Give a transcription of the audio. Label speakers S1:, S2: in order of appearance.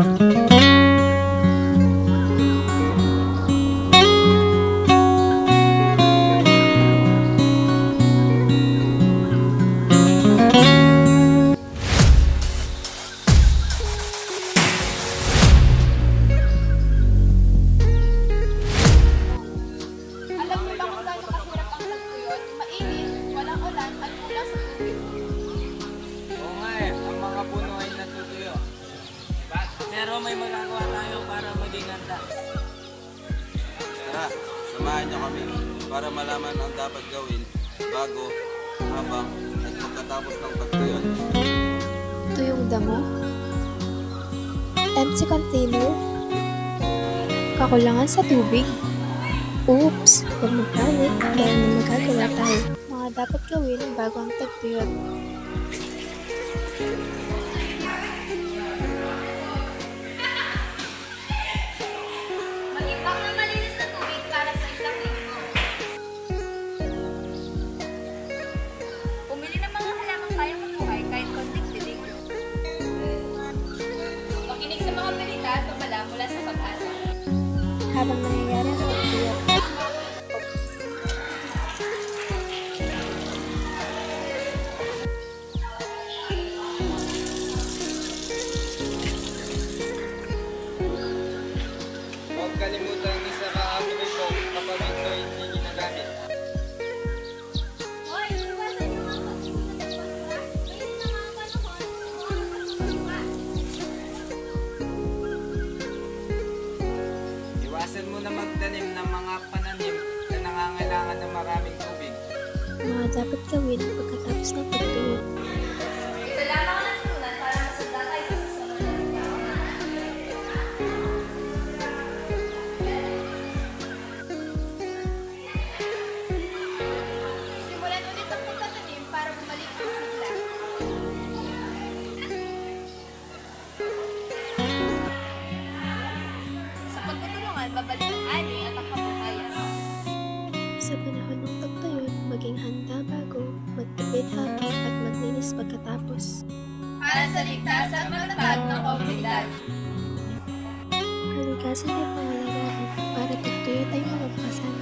S1: Alam mo ba kung gaano kahirap ang tagpuyon? Mainit, walang ulan, at kulang sa tubig.
S2: Oo nga eh, ang mga puno ay natutuyo. Pero may magagawa tayo para maging handa.
S3: Tara, samahan niyo kami para malaman ang dapat gawin bago, habang at pagkatapos ng pagtuyon.
S4: Ito yung damo. Empty container. Kakulangan sa tubig. Oops! Huwag magpanik dahil may magagawa tayo. Mga dapat gawin bago ang tagtuyot.
S1: Mag-imbak ng malinis na tubig para sa isang linggo. Pumili ng mga halamang kayang mabuhay kahit konting dilig. Makinig sa mga balita at babala mula sa pag-asa.
S4: Habang nangyayari ang tagtuyot.
S2: Huwag kalimutan isa ka ito kapag ito hindi ginagamit.
S1: Hoy, iwasan niyo mga pagsimulan ng basura. Ngayon na mga panahon, mga pagsusuka.
S2: Iwasan mo na magtanim ng mga pananim na nangangailangan ng maraming tubig.
S4: Mga dapat gawin pagkatapos ng pagtuyot.
S1: Ito lamang ang natutunan para masunda tayo sa susunod na ikaw. Simulan ulit ang pagtatanim para bumalik ang sigla. Sa pagtutulungan, babalik ang ani at ang kabuhayan.
S4: Sa panahon ng tagtuyot, maging handa bago, magtipid habang at maglinis pagkatapos.
S1: Para sa ligtas at matatag na komunidad.
S4: Kalikasan ay pangalagaan para tagtuyot ay mapagpasan.